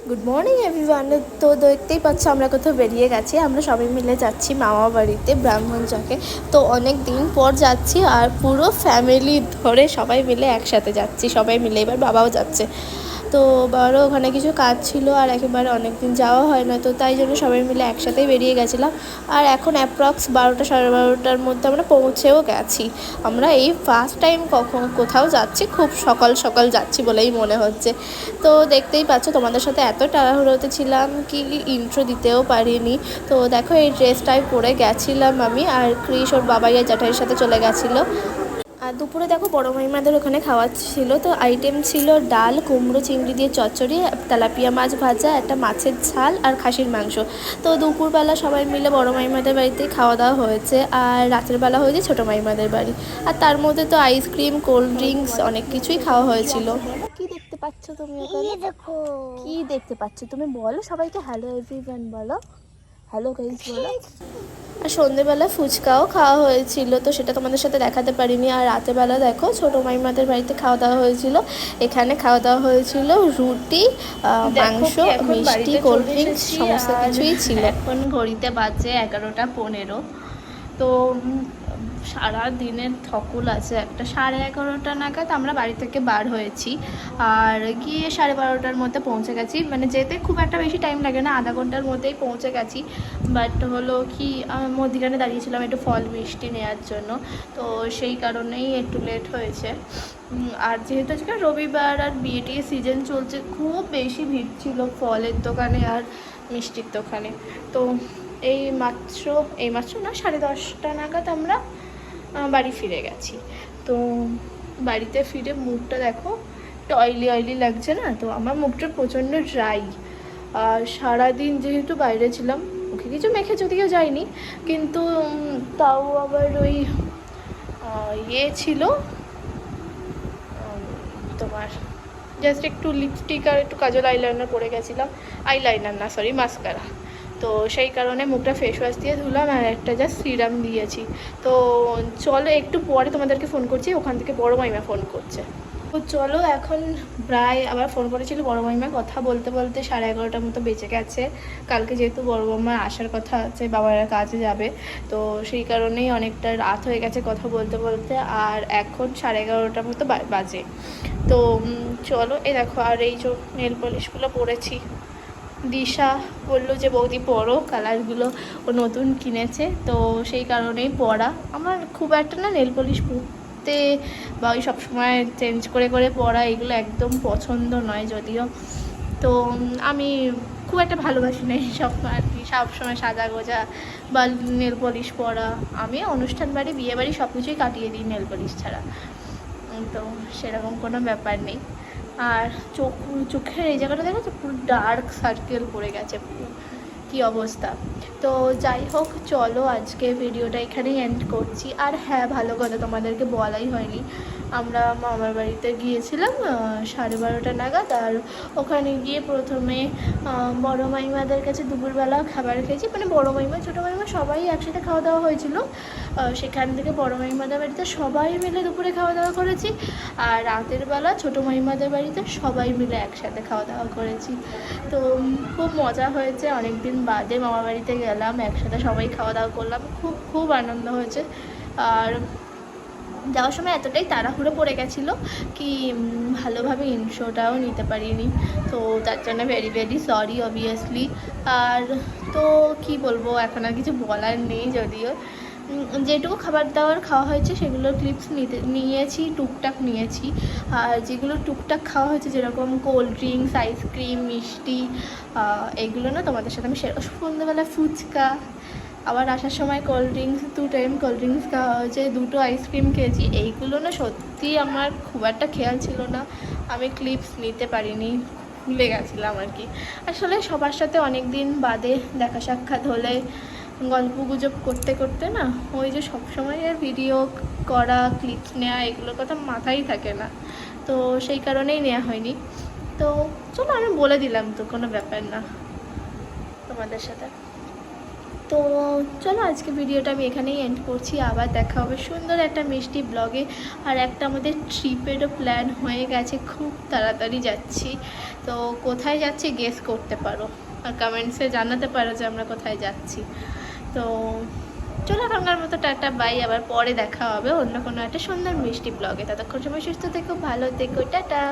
Good morning everyone. তো দেখতেই পাচ্ছ আমরা কোথাও বেরিয়ে গেছি, আমরা সবাই মিলে যাচ্ছি মামা বাড়িতে ব্রাহ্মণচকে। তো অনেক দিন পর যাচ্ছি আর পুরো ফ্যামিলি ধরে সবাই মিলে একসাথে যাচ্ছি, সবাই মিলে। এবার বাবাও যাচ্ছে। তো বাবারও ওখানে কিছু কাজ ছিল আর একেবারে অনেক দিন যাওয়া হয় না, তো তাই জন্য সবাই মিলে একসাথেই বেরিয়ে গেছিলাম। আর এখন অ্যাপ্রক্স 12টা সাড়ে 12টার মধ্যে আমরা পৌঁছেও গেছি। আমরা এই ফার্স্ট টাইম কোথাও যাচ্ছি, খুব সকাল সকাল যাচ্ছি বলেই মনে হচ্ছে। তো দেখতেই পাচ্ছ, তোমাদের সাথে এত তাড়াহুড়োতে ছিলাম কি ইন্ট্রো দিতেও পারিনি। তো দেখো এই ড্রেসটাই পরে গেছিলাম আমি, আর ক্রিস ওর বাবাইয়া জ্যাঠাইয়ের সাথে চলে গেছিলো। আর দুপুরে দেখো বড় মাইমাদের ওখানে খাওয়া ছিল। তো আইটেম ছিল ডাল, কুমড়ো চিংড়ি দিয়ে চচ্চড়ি, তেলাপিয়া মাছ ভাজা, একটা মাছের ঝাল আর খাসির মাংস। তো দুপুরবেলা সবাই মিলে বড় মাইমাদের বাড়িতে খাওয়া দাওয়া হয়েছে, আর রাতের বেলা হয়েছে ছোটো মাইমাদের বাড়ি। আর তার মধ্যে তো আইসক্রিম, কোল্ড ড্রিঙ্কস অনেক কিছুই খাওয়া হয়েছিল। কি দেখতে পাচ্ছ তুমি ওখানে? কি দেখতে পাচ্ছ তুমি বলো সবাইকে, হ্যালো এভরিওয়ান বলো, হ্যালো গাইস বলো। আর সন্ধেবেলা ফুচকাও খাওয়া হয়েছিল, তো সেটা তোমাদের সাথে দেখাতে পারিনি। আর রাতেরবেলা দেখো ছোটো মাইমাদের বাড়িতে খাওয়া দাওয়া হয়েছিল। এখানে খাওয়া দাওয়া হয়েছিল রুটি, মাংস, মিষ্টি, কোল্ড ড্রিঙ্কস সমস্ত কিছুই ছিল। এখন ঘড়িতে বাজে 11টা 15। তো সারা দিনের থকুল আছে একটা। 11:30 নাগাদ আমরা বাড়ি থেকে বার হয়েছি, আর গিয়ে 12:30টার মধ্যে পৌঁছে গেছি। মানে যেতে খুব একটা বেশি টাইম লাগে না, আধা ঘন্টার মধ্যেই পৌঁছে গেছি। বাট হলো কি, মধ্যিখানে দাঁড়িয়েছিলাম একটু ফল মিষ্টি নেওয়ার জন্য, তো সেই কারণেই একটু লেট হয়েছে। আর যেহেতু আজকে রবিবার আর বিয়েটির সিজন চলছে, খুব বেশি ভিড় ছিল ফলের দোকানে আর মিষ্টির দোকানে। তো এই মাত্র না 10:30 নাগাদ আমরা বাড়ি ফিরে গেছি। তো বাড়িতে ফিরে মুখটা দেখো একটু অয়েলি লাগছে না? তো আমার মুখটা প্রচণ্ড ড্রাই। আর সারাদিন যেহেতু বাইরে ছিলাম, মুখে কিছু মেখে যদিও যায়নি, কিন্তু তাও আবার ওই ছিল তোমার জাস্ট একটু লিপস্টিক আর একটু কাজল আইলাইনার পরে গেছিলাম। আইলাইনার না, সরি, মাস্কারা। তো সেই কারণে মুখটা ফেস ওয়াশ দিয়ে ধুলাম আর একটা জাস্ট সিরাম দিয়েছি। তো চলো একটু পরে তোমাদেরকে ফোন করছি, ওখান থেকে বড় মাইমা ফোন করছে। তো চলো এখন প্রায় আবার ফোন করেছিল বড় মাইমা, কথা বলতে বলতে 11:30টার মতো বেঁচে গেছে। কালকে যেহেতু বড় মামার আসার কথা আছে, বাবারা কাজে যাবে, তো সেই কারণেই অনেকটা রাত হয়ে গেছে কথা বলতে বলতে। আর এখন 11:30টার মতো বাজে। তো চলো, এই দেখো, আর এই যে নেল পলিশগুলো পরেছি। দিশা বললো যে বৌদি পরো, কালারগুলো ও নতুন কিনেছে, তো সেই কারণেই পরা। আমার খুব একটা না নেল পলিশ পরতে বা ওই সবসময় চেঞ্জ করে করে পরা এগুলো একদম পছন্দ নয় যদিও। তো আমি খুব একটা ভালোবাসি না এইসব আর কি, সবসময় সাজা গোজা বা নেল পলিশ পরা। আমি অনুষ্ঠান বাড়ি, বিয়ে বাড়ি সব কিছুই কাটিয়ে দিই নেল পলিশ ছাড়া, তো সেরকম কোনো ব্যাপার নেই। আর চোখের এই জায়গাটা দেখো তো, পুরো ডার্ক সার্কেল পড়ে গেছে, কি অবস্থা। তো যাই হোক, চলো আজকে ভিডিওটা এখানেই এন্ড করছি। আর হ্যাঁ, ভালো কথা তোমাদেরকে বলাই হয়নি, আমরা মামার বাড়িতে গিয়েছিলাম 12:30 নাগাদ। আর ওখানে গিয়ে প্রথমে বড় মাইমাদের কাছে দুপুরবেলা খাবার খেয়েছি। মানে বড় মাইমা ছোটো মাইমা সবাই একসাথে খাওয়া দাওয়া হয়েছিল। সেখান থেকে বড় মাইমাদের বাড়িতে সবাই মিলে দুপুরে খাওয়া দাওয়া করেছি। আর রাতের বেলা ছোটো মাইমাদের বাড়িতে সবাই মিলে একসাথে খাওয়া দাওয়া করেছি। তো খুব মজা হয়েছে, অনেক দিন বাদে মামা বাড়িতে গেলাম, একসাথে সবাই খাওয়া দাওয়া করলাম, খুব খুব আনন্দ হয়েছে। আর যাওয়ার সময় এতটাই তাড়াহুড়ো পড়ে গেছিলো কি ভালোভাবে ইন্ট্রোটাও নিতে পারিনি, তো তার জন্য ভেরি ভেরি সরি অবভিয়াসলি। আর তো কি বলবো, এখন আর কিছু বলার নেই। যদিও যেটুকু খাবার দাবার খাওয়া হয়েছে সেগুলোর ক্লিপস নিয়েছি, টুকটাক নিয়েছি। আর যেগুলো টুকটাক খাওয়া হয়েছে, যেরকম কোল্ড ড্রিঙ্কস, আইসক্রিম, মিষ্টি, এগুলো না তোমাদের সাথে আমি সন্ধ্যাবেলা ফুচকা, আবার আসার সময় cold drinks, 2 time cold drinks খাওয়া হয়েছে, 2টো আইসক্রিম খেয়েছি। এইগুলো না সত্যি আমার খুব একটা খেয়াল ছিল না, আমি ক্লিপস নিতে পারিনি, ভুলে গেছিলাম আর কি। আসলে সবার সাথে অনেক দিন বাদে দেখা সাক্ষাৎ হলে গল্প গুজব করতে করতে না, ওই যে সবসময় ভিডিও করা, ক্লিপস নেওয়া, এগুলোর কথা মাথায় থাকে না, তো সেই কারণেই নেওয়া হয়নি। তো চলো, আমি বলে দিলাম, তো কোনো ব্যাপার না তোমাদের সাথে। তো চলো আজকে ভিডিওটা আমি এখানেই এন্ড করছি। আবার দেখা হবে সুন্দর একটা মিষ্টি ব্লগে। আর একটা আমাদের ট্রিপেরও প্ল্যান হয়ে গেছে, খুব তাড়াতাড়ি যাচ্ছি। তো কোথায় যাচ্ছি গেস করতে পারো আর কমেন্টসে জানাতে পারো যে আমরা কোথায় যাচ্ছি। তো চলো এখনকার মতো টাটা বাই, আবার পরে দেখা হবে অন্য কোনো একটা সুন্দর মিষ্টি ব্লগে। ততক্ষণ সময় সুস্থ থেকো, ভালো থেকো, টাটা।